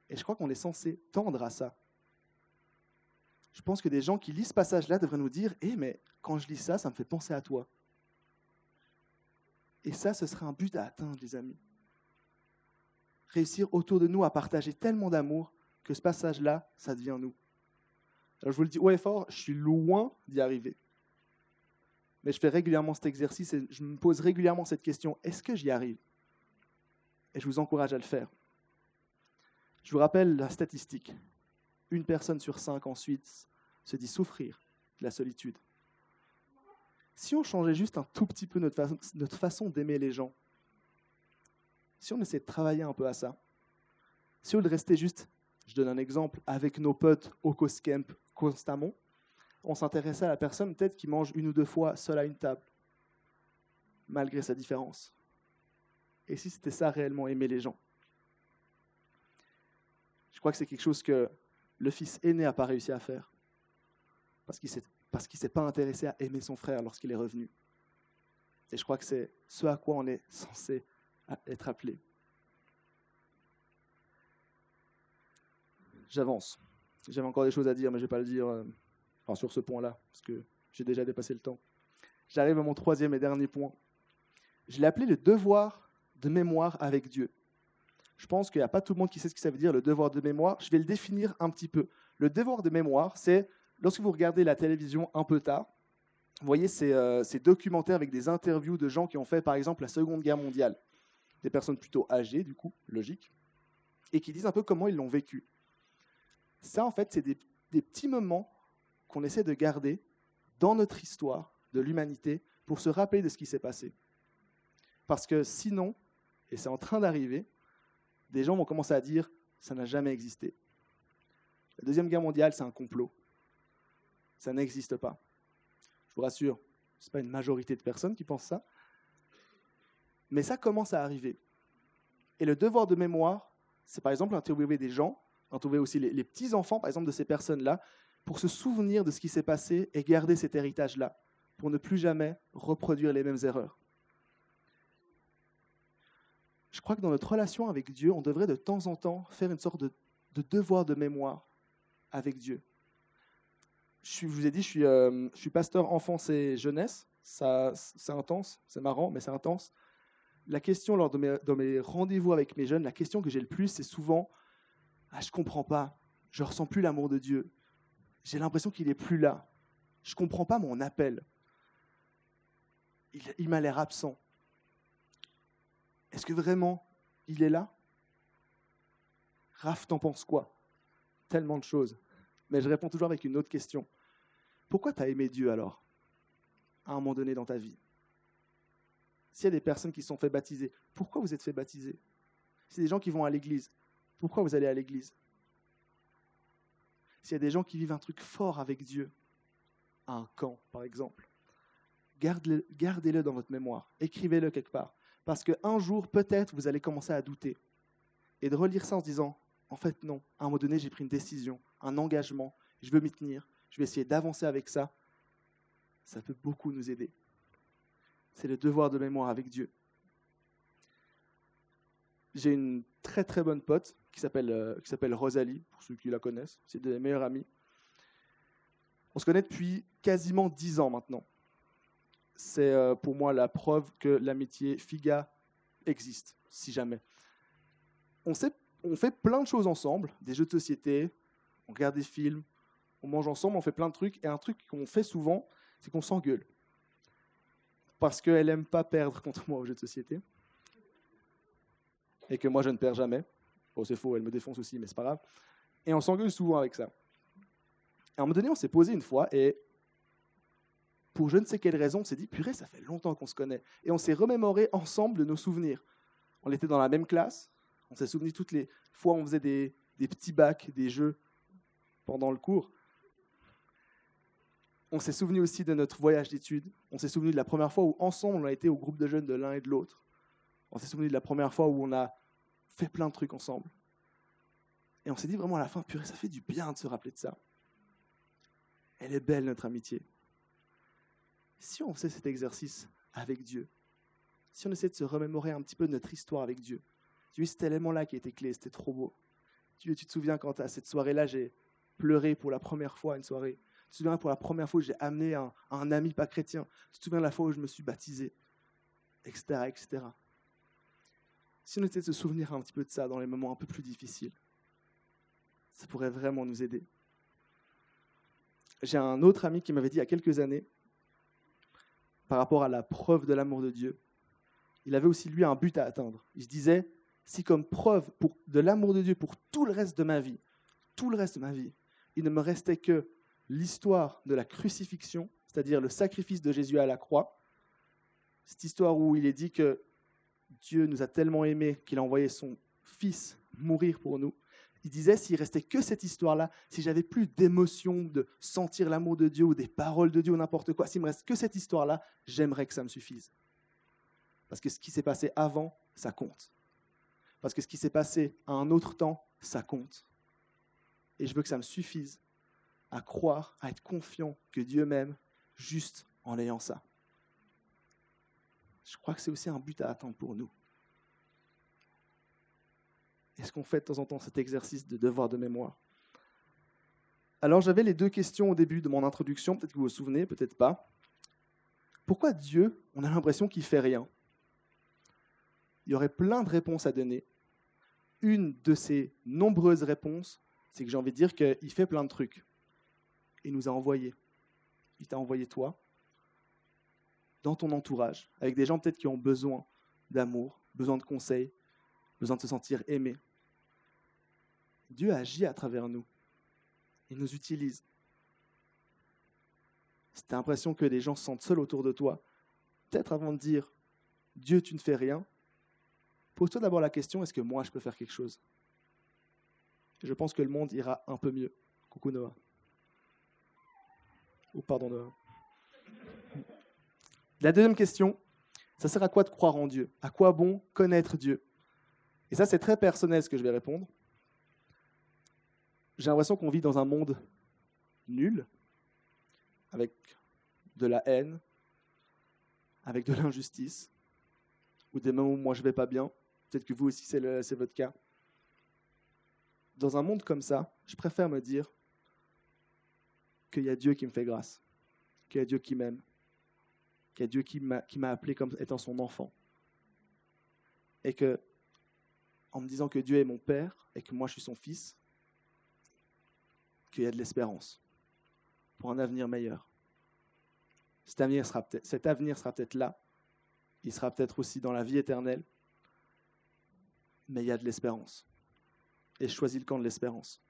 Et je crois qu'on est censé tendre à ça. Je pense que des gens qui lisent ce passage-là devraient nous dire « mais quand je lis ça, ça me fait penser à toi. » Et ça, ce serait un but à atteindre, les amis. Réussir autour de nous à partager tellement d'amour que ce passage-là, ça devient nous. Alors je vous le dis haut et fort, je suis loin d'y arriver. Mais je fais régulièrement cet exercice et je me pose régulièrement cette question, est-ce que j'y arrive? Et je vous encourage à le faire. Je vous rappelle la statistique. 1 personne sur 5 ensuite se dit souffrir de la solitude. Si on changeait juste un tout petit peu notre façon d'aimer les gens, si on essayait de travailler un peu à ça, si on restait juste, je donne un exemple, avec nos potes au Coscamp constamment, on s'intéressait à la personne peut-être qui mange 1 ou 2 fois seule à une table, malgré sa différence. Et si c'était ça réellement, aimer les gens? Je crois que c'est quelque chose que le fils aîné n'a pas réussi à faire, parce qu'il ne s'est pas intéressé à aimer son frère lorsqu'il est revenu. Et je crois que c'est ce à quoi on est censé être appelé. J'avance. J'avais encore des choses à dire, mais je ne vais pas le dire sur ce point-là, parce que j'ai déjà dépassé le temps. J'arrive à mon 3e et dernier point. Je l'ai appelé le devoir de mémoire avec Dieu. Je pense qu'il n'y a pas tout le monde qui sait ce que ça veut dire, le devoir de mémoire. Je vais le définir un petit peu. Le devoir de mémoire, c'est lorsque vous regardez la télévision un peu tard, vous voyez ces documentaires avec des interviews de gens qui ont fait, par exemple, la Seconde Guerre mondiale. Des personnes plutôt âgées, du coup, logique, et qui disent un peu comment ils l'ont vécu. Ça, en fait, c'est des petits moments qu'on essaie de garder dans notre histoire de l'humanité pour se rappeler de ce qui s'est passé. Parce que sinon, et c'est en train d'arriver, des gens vont commencer à dire « ça n'a jamais existé ». La Deuxième Guerre mondiale, c'est un complot. Ça n'existe pas. Je vous rassure, ce n'est pas une majorité de personnes qui pensent ça. Mais ça commence à arriver. Et le devoir de mémoire, c'est par exemple interviewer des gens, interviewer aussi les petits-enfants, par exemple, de ces personnes-là, pour se souvenir de ce qui s'est passé et garder cet héritage-là, pour ne plus jamais reproduire les mêmes erreurs. Je crois que dans notre relation avec Dieu, on devrait de temps en temps faire une sorte de devoir de mémoire avec Dieu. Je vous ai dit, je suis pasteur enfance et jeunesse. Ça, c'est intense, c'est marrant, mais c'est intense. La question lors de mes rendez-vous avec mes jeunes, la question que j'ai le plus, c'est souvent « Ah, je ne comprends pas, je ne ressens plus l'amour de Dieu. J'ai l'impression qu'il n'est plus là. Je ne comprends pas mon appel. Il m'a l'air absent. Est-ce que vraiment il est là ?» Raph, t'en penses quoi ? Tellement de choses. Mais je réponds toujours avec une autre question. Pourquoi tu as aimé Dieu alors, à un moment donné dans ta vie ? S'il y a des personnes qui se sont fait baptiser, pourquoi vous êtes fait baptiser ? S'il y a des gens qui vont à l'église, pourquoi vous allez à l'église ? S'il y a des gens qui vivent un truc fort avec Dieu, à un camp par exemple, gardez-le dans votre mémoire, écrivez-le quelque part. Parce qu'un jour, peut-être, vous allez commencer à douter. Et de relire ça en se disant, en fait non, à un moment donné, j'ai pris une décision, un engagement, je veux m'y tenir, je vais essayer d'avancer avec ça. Ça peut beaucoup nous aider. C'est le devoir de mémoire avec Dieu. J'ai une très très bonne pote qui s'appelle Rosalie, pour ceux qui la connaissent, c'est de mes meilleures amies. On se connaît depuis quasiment 10 ans maintenant. C'est pour moi la preuve que l'amitié FIGA existe, si jamais. On fait plein de choses ensemble, des jeux de société, on regarde des films, on mange ensemble, on fait plein de trucs. Et un truc qu'on fait souvent, c'est qu'on s'engueule. Parce qu'elle n'aime pas perdre contre moi aux jeux de société. Et que moi, je ne perds jamais. Bon, c'est faux, elle me défonce aussi, mais c'est pas grave. Et on s'engueule souvent avec ça. À un moment donné, on s'est posé une fois et pour je ne sais quelle raison, on s'est dit, purée, ça fait longtemps qu'on se connaît. Et on s'est remémoré ensemble de nos souvenirs. On était dans la même classe, on s'est souvenu toutes les fois où on faisait des petits bacs, des jeux pendant le cours. On s'est souvenu aussi de notre voyage d'études. On s'est souvenu de la première fois où ensemble on a été au groupe de jeunes de l'un et de l'autre. On s'est souvenu de la première fois où on a fait plein de trucs ensemble. Et on s'est dit vraiment à la fin, purée, ça fait du bien de se rappeler de ça. Elle est belle, notre amitié. Si on faisait cet exercice avec Dieu, si on essaie de se remémorer un petit peu de notre histoire avec Dieu, j'ai eu cet élément-là qui était clé, c'était trop beau. Tu te souviens quand à cette soirée-là, j'ai pleuré pour la première fois à une soirée. Tu te souviens pour la première fois où j'ai amené un ami pas chrétien. Tu te souviens de la fois où je me suis baptisé, etc., etc. Si on essaie de se souvenir un petit peu de ça dans les moments un peu plus difficiles, ça pourrait vraiment nous aider. J'ai un autre ami qui m'avait dit il y a quelques années, par rapport à la preuve de l'amour de Dieu, il avait aussi, lui, un but à atteindre. Il se disait, si comme preuve de l'amour de Dieu pour tout le reste de ma vie, il ne me restait que l'histoire de la crucifixion, c'est-à-dire le sacrifice de Jésus à la croix, cette histoire où il est dit que Dieu nous a tellement aimés qu'il a envoyé son Fils mourir pour nous. Il disait, s'il restait que cette histoire-là, si j'avais plus d'émotion de sentir l'amour de Dieu ou des paroles de Dieu ou n'importe quoi, s'il me reste que cette histoire-là, j'aimerais que ça me suffise. Parce que ce qui s'est passé avant, ça compte. Parce que ce qui s'est passé à un autre temps, ça compte. Et je veux que ça me suffise à croire, à être confiant que Dieu m'aime juste en ayant ça. Je crois que c'est aussi un but à atteindre pour nous. Est-ce qu'on fait de temps en temps cet exercice de devoir de mémoire ? Alors j'avais les 2 questions au début de mon introduction, peut-être que vous vous souvenez, peut-être pas. Pourquoi Dieu, on a l'impression qu'il ne fait rien ? Il y aurait plein de réponses à donner. Une de ces nombreuses réponses, c'est que j'ai envie de dire qu'il fait plein de trucs. Il nous a envoyés. Il t'a envoyé toi, dans ton entourage, avec des gens peut-être qui ont besoin d'amour, besoin de conseils, besoin de se sentir aimé. Dieu agit à travers nous. Il nous utilise. Si tu as l'impression que les gens se sentent seuls autour de toi, peut-être avant de dire « Dieu, tu ne fais rien », pose-toi d'abord la question « Est-ce que moi, je peux faire quelque chose ?» Je pense que le monde ira un peu mieux. Coucou Noah. Oh, pardon Noah. La deuxième question, ça sert à quoi de croire en Dieu ? À quoi bon connaître Dieu ? Et ça, c'est très personnel ce que je vais répondre. J'ai l'impression qu'on vit dans un monde nuls, avec de la haine, avec de l'injustice, ou des moments où moi je vais pas bien. Peut-être que vous aussi c'est votre cas. Dans un monde comme ça, je préfère me dire qu'il y a Dieu qui me fait grâce, qu'il y a Dieu qui m'aime, qu'il y a Dieu qui m'a appelé comme étant son enfant. Et que, en me disant que Dieu est mon Père et que moi je suis son fils, qu'il y a de l'espérance pour un avenir meilleur. Cet avenir sera peut-être là, il sera peut-être aussi dans la vie éternelle, mais il y a de l'espérance. Et je choisis le camp de l'espérance.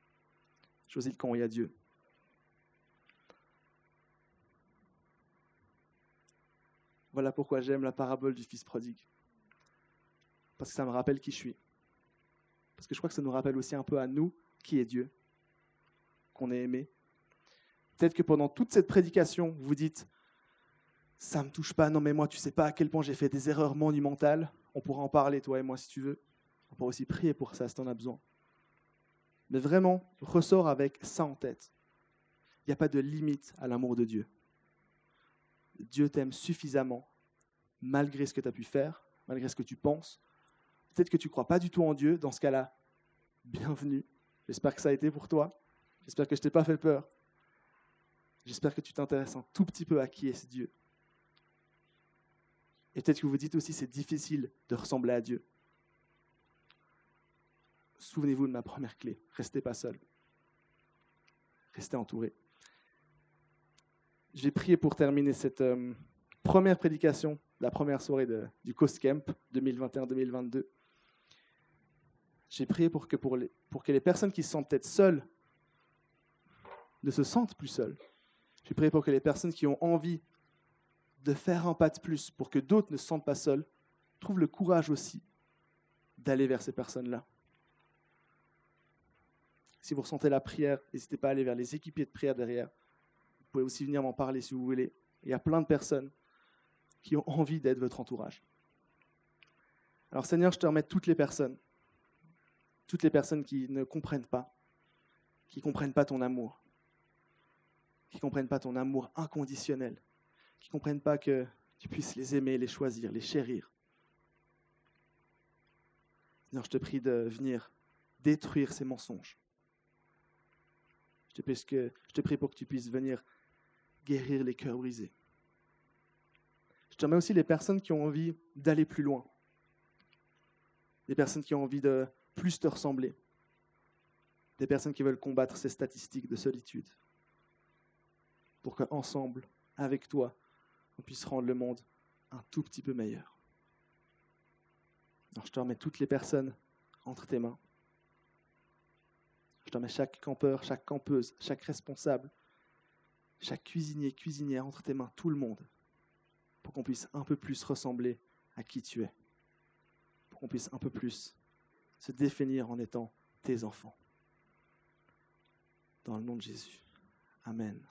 Je choisis le camp où il y a Dieu. Voilà pourquoi j'aime la parabole du fils prodigue. Parce que ça me rappelle qui je suis. Parce que je crois que ça nous rappelle aussi un peu à nous qui est Dieu, qu'on est aimé. Peut-être que pendant toute cette prédication, vous dites « ça ne me touche pas, non mais moi tu ne sais pas à quel point j'ai fait des erreurs monumentales. » On pourra en parler, toi et moi, si tu veux. On pourra aussi prier pour ça, si tu en as besoin. Mais vraiment, ressors avec ça en tête. Il n'y a pas de limite à l'amour de Dieu. Dieu t'aime suffisamment, malgré ce que tu as pu faire, malgré ce que tu penses. Peut-être que tu ne crois pas du tout en Dieu. Dans ce cas-là, bienvenue. J'espère que ça a été pour toi. J'espère que je ne t'ai pas fait peur. J'espère que tu t'intéresses un tout petit peu à qui est ce Dieu. Et peut-être que vous dites aussi c'est difficile de ressembler à Dieu. Souvenez-vous de ma première clé. Restez pas seul. Restez entouré. Je vais prier pour terminer cette première prédication, la première soirée du Coast Camp 2021-2022. J'ai prié pour que les personnes qui se sentent peut-être seules ne se sentent plus seules. J'ai prié pour que les personnes qui ont envie de faire un pas de plus pour que d'autres ne se sentent pas seuls trouvent le courage aussi d'aller vers ces personnes-là. Si vous ressentez la prière, n'hésitez pas à aller vers les équipiers de prière derrière. Vous pouvez aussi venir m'en parler si vous voulez. Il y a plein de personnes qui ont envie d'être votre entourage. Alors Seigneur, je te remets toutes les personnes qui ne comprennent pas ton amour, qui ne comprennent pas ton amour inconditionnel, qui ne comprennent pas que tu puisses les aimer, les choisir, les chérir. Seigneur, je te prie de venir détruire ces mensonges. Je te prie pour que tu puisses venir guérir les cœurs brisés. Je te remets aussi les personnes qui ont envie d'aller plus loin, des personnes qui ont envie de plus te ressembler, des personnes qui veulent combattre ces statistiques de solitude, pour qu'ensemble, avec toi, on puisse rendre le monde un tout petit peu meilleur. Alors, je te remets toutes les personnes entre tes mains. Je te remets chaque campeur, chaque campeuse, chaque responsable, chaque cuisinier, cuisinière entre tes mains, tout le monde, pour qu'on puisse un peu plus ressembler à qui tu es, pour qu'on puisse un peu plus se définir en étant tes enfants. Dans le nom de Jésus. Amen.